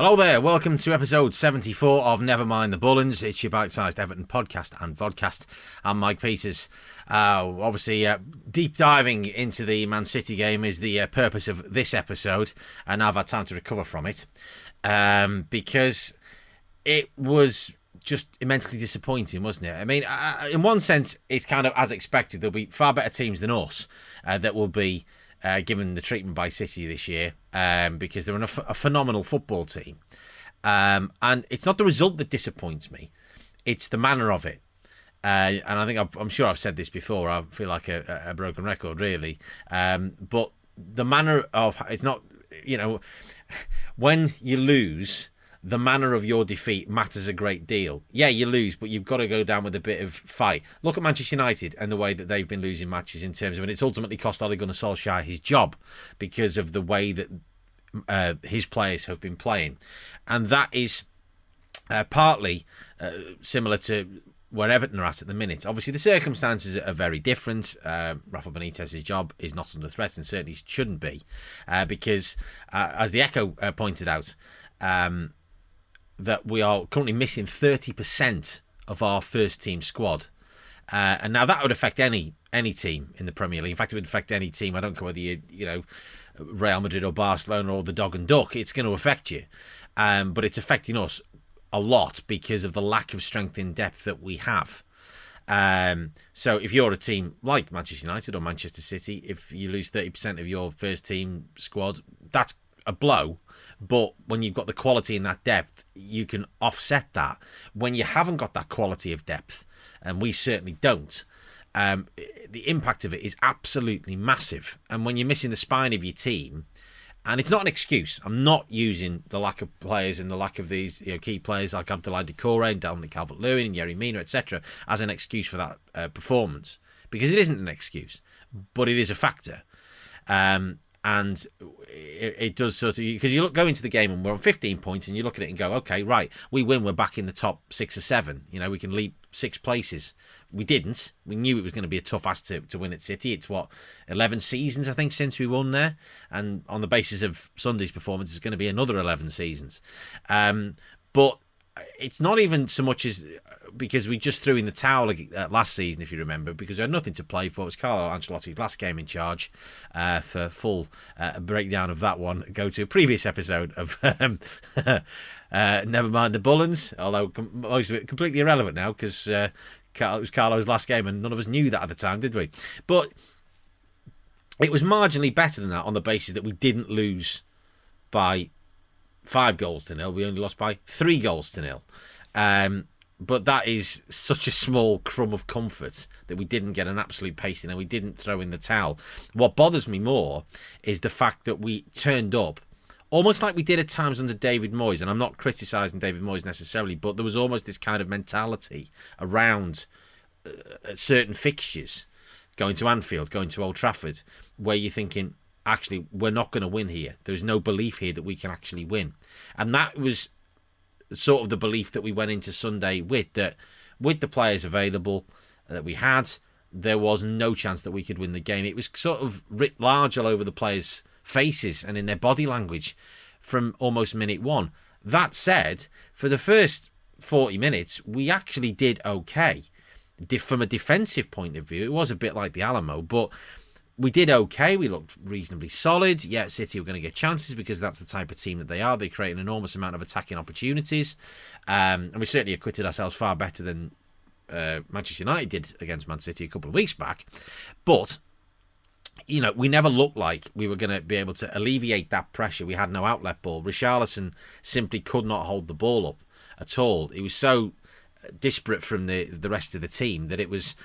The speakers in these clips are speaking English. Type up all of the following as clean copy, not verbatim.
Hello there, welcome to episode 74 of Never Mind the Bullens. It's your bite-sized Everton podcast and vodcast. I'm Mike Peters. Obviously, deep diving into the Man City game is the purpose of this episode, and I've had time to recover from it because it was just immensely disappointing, wasn't it? I mean, in one sense, it's kind of as expected. There'll be far better teams than us that will be given the treatment by City this year because they're a phenomenal football team. And it's not the result that disappoints me. It's the manner of it. And I think I'm sure I've said this before. I feel like a broken record, really. But the manner of... It's not... when you lose... The manner of your defeat matters a great deal. Yeah, you lose, but you've got to go down with a bit of fight. Look at Manchester United and the way that they've been losing matches in terms of, and it's ultimately cost Ole Gunnar Solskjaer his job because of the way that his players have been playing. And that is partly similar to where Everton are at the minute. Obviously, the circumstances are very different. Rafa Benitez's job is not under threat and certainly shouldn't be because, as the Echo pointed out, that we are currently missing 30% of our first team squad. And now that would affect any team in the Premier League. In fact, it would affect any team. I don't care whether you Real Madrid or Barcelona or the dog and duck. It's going to affect you. But it's affecting us a lot because of the lack of strength in depth that we have. So if you're a team like Manchester United or Manchester City, if you lose 30% of your first team squad, that's a blow. But when you've got the quality in that depth, you can offset that. When you haven't got that quality of depth, and we certainly don't, the impact of it is absolutely massive. And when you're missing the spine of your team, and it's not an excuse. I'm not using the lack of players and the lack of these key players like Abdoulaye Doucouré and Dominic Calvert-Lewin and Yerry Mina, etc., as an excuse for that performance. Because it isn't an excuse, but it is a factor. And it does sort of, because you go into the game and we're on 15 points and you look at it and go, okay, right, we win, we're back in the top 6 or 7. We can leap 6 places. We didn't. We knew it was going to be a tough ask to win at City. It's 11 seasons, I think, since we won there. And on the basis of Sunday's performance, it's going to be another 11 seasons. But it's not even so much as because we just threw in the towel last season, if you remember, because we had nothing to play for. It was Carlo Ancelotti's last game in charge. For full breakdown of that one, go to a previous episode of Never Mind the Bullens, although most of it completely irrelevant now because it was Carlo's last game and none of us knew that at the time, did we? But it was marginally better than that on the basis that we didn't lose by 5-0. We only lost by 3-0. But that is such a small crumb of comfort that we didn't get an absolute pasting and we didn't throw in the towel. What bothers me more is the fact that we turned up almost like we did at times under David Moyes. And I'm not criticising David Moyes necessarily, but there was almost this kind of mentality around certain fixtures, going to Anfield, going to Old Trafford, where you're thinking, actually, we're not going to win here. There's no belief here that we can actually win. And that was sort of the belief that we went into Sunday with, that with the players available that we had, there was no chance that we could win the game. It was sort of writ large all over the players' faces and in their body language from almost minute one. That said, for the first 40 minutes, we actually did okay. From a defensive point of view, it was a bit like the Alamo, but we did okay. We looked reasonably solid. Yeah, City were going to get chances because that's the type of team that they are. They create an enormous amount of attacking opportunities. And we certainly acquitted ourselves far better than Manchester United did against Man City a couple of weeks back. But, we never looked like we were going to be able to alleviate that pressure. We had no outlet ball. Richarlison simply could not hold the ball up at all. He was so disparate from the rest of the team that it was...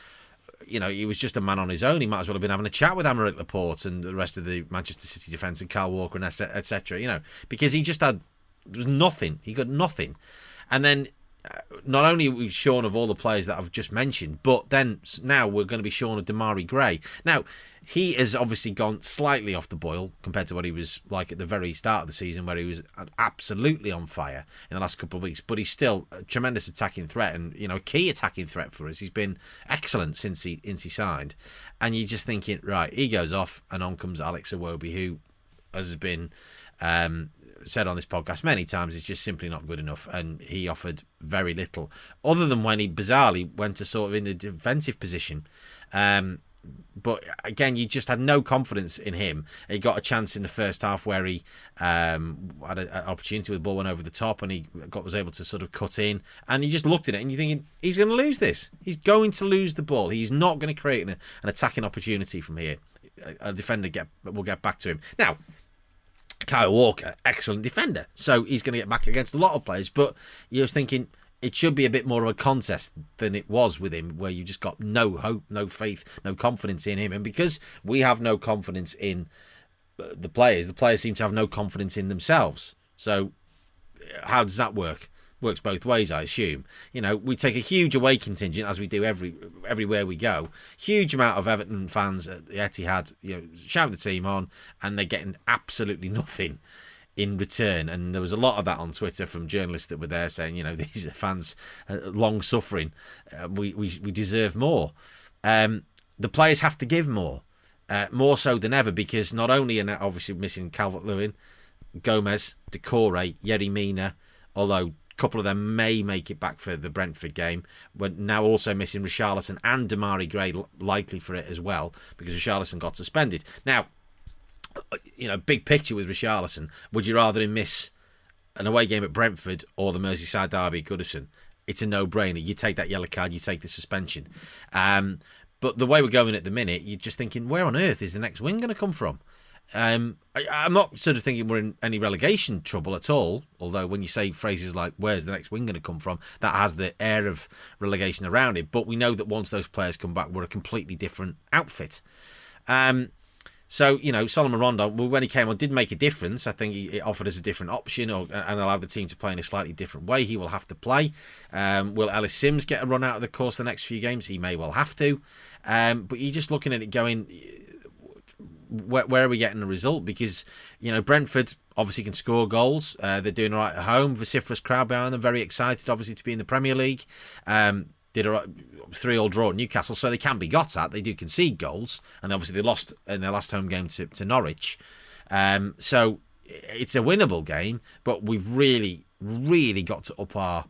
he was just a man on his own. He might as well have been having a chat with Aymeric Laporte and the rest of the Manchester City defence and Kyle Walker and etc. Because he just there was nothing. He got nothing. And then not only are we shorn of all the players that I've just mentioned, but then now we're going to be shorn of Damari Gray. Now, he has obviously gone slightly off the boil compared to what he was like at the very start of the season, where he was absolutely on fire in the last couple of weeks, but he's still a tremendous attacking threat and, a key attacking threat for us. He's been excellent since he signed. And you're just thinking, right, he goes off and on comes Alex Iwobi, who has been said on this podcast many times, is just simply not good enough, and he offered very little, other than when he bizarrely went to sort of in the defensive position. But again, you just had no confidence in him. He got a chance in the first half where he had an opportunity with the ball went over the top, and he was able to sort of cut in. And you just looked at it and you're thinking, he's going to lose this. He's going to lose the ball. He's not going to create an attacking opportunity from here. A defender will get back to him. Now, Kyle Walker, excellent defender, so he's going to get back against a lot of players. But you was thinking, it should be a bit more of a contest than it was with him, where you just got no hope, no faith, no confidence in him. And because we have no confidence in the players seem to have no confidence in themselves. So how does that work? Works both ways, I assume. We take a huge away contingent, as we do everywhere we go. Huge amount of Everton fans at the Etihad, shout the team on, and they're getting absolutely nothing in return. And there was a lot of that on Twitter from journalists that were there saying, these are fans long suffering. We deserve more. The players have to give more so than ever, because not only are obviously missing Calvert-Lewin, Gomez, Decore, Yerry Mina, although a couple of them may make it back for the Brentford game. We're now also missing Richarlison and Damari Gray, likely for it as well, because Richarlison got suspended. Now, big picture with Richarlison, would you rather him miss an away game at Brentford or the Merseyside derby at Goodison? It's a no-brainer. You take that yellow card, you take the suspension. But the way we're going at the minute, you're just thinking, where on earth is the next win going to come from? I'm not sort of thinking we're in any relegation trouble at all, although when you say phrases like, where's the next win going to come from, that has the air of relegation around it. But we know that once those players come back, we're a completely different outfit. So, Solomon Rondon, when he came on, did make a difference. I think he offered us a different option and allowed the team to play in a slightly different way. He will have to play. Will Ellis Sims get a run out of the course the next few games? He may well have to. But you're just looking at it going, where are we getting the result? Because, Brentford obviously can score goals. They're doing all right at home. Vociferous crowd behind them. Very excited, obviously, to be in the Premier League. Did a 3-3 draw at Newcastle, so they can be got at. They do concede goals, and obviously they lost in their last home game to Norwich. So it's a winnable game, but we've really, really got to up our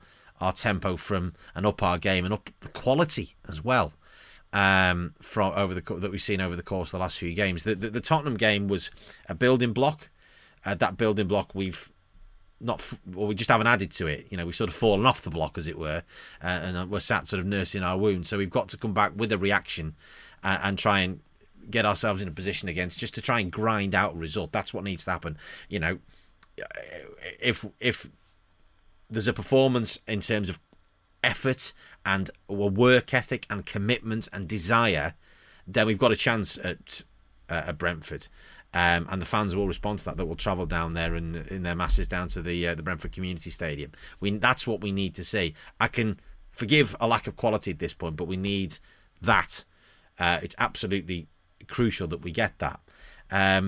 tempo and up our game and up the quality as well. That we've seen over the course of the last few games. The Tottenham game was a building block. That building block we just haven't added to it. We've sort of fallen off the block, as it were, and we're sat sort of nursing our wounds. So we've got to come back with a reaction and try and get ourselves in a position against, just to try and grind out a result. That's what needs to happen. If there's a performance in terms of effort and work ethic and commitment and desire, then we've got a chance at Brentford. And the fans will respond to that will travel down there in their masses down to the Brentford Community Stadium. That's what we need to see. I can forgive a lack of quality at this point, but we need that. It's absolutely crucial that we get that.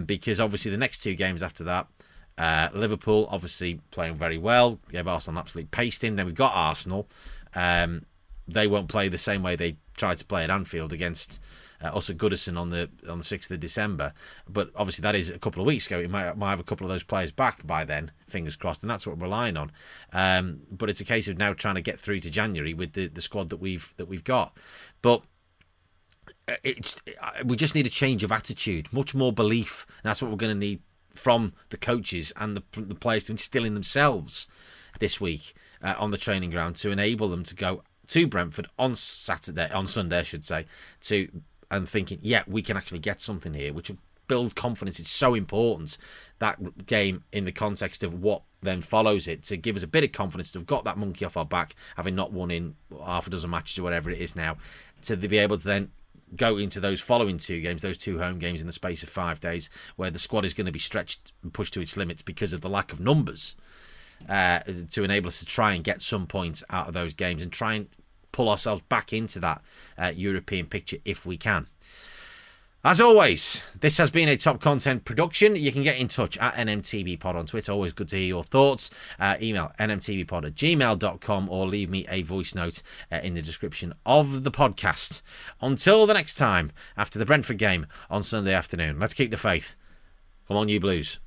Because obviously the next two games after that, Liverpool obviously playing very well, gave Arsenal an absolute pasting. Then we've got Arsenal. They won't play the same way they tried to play at Anfield against us at Goodison on the 6th of December, but obviously that is a couple of weeks ago. We might have a couple of those players back by then, fingers crossed, and that's what we're relying on. But it's a case of now trying to get through to January with the squad that we've got. But we just need a change of attitude, much more belief, and that's what we're going to need from the coaches and the players to instill in themselves this week on the training ground to enable them to go to Brentford on Sunday, I should say, and thinking, yeah, we can actually get something here, which will build confidence. It's so important, that game, in the context of what then follows it, to give us a bit of confidence to have got that monkey off our back, having not won in half a dozen matches or whatever it is now, to be able to then go into those following two games, those two home games in the space of 5 days, where the squad is going to be stretched and pushed to its limits because of the lack of numbers, to enable us to try and get some points out of those games and try and pull ourselves back into that European picture if we can. As always, this has been a Top Content production. You can get in touch at NMTBpod on Twitter. Always good to hear your thoughts. Email nmtbpod@gmail.com or leave me a voice note in the description of the podcast. Until the next time, after the Brentford game on Sunday afternoon, let's keep the faith. Come on, you Blues.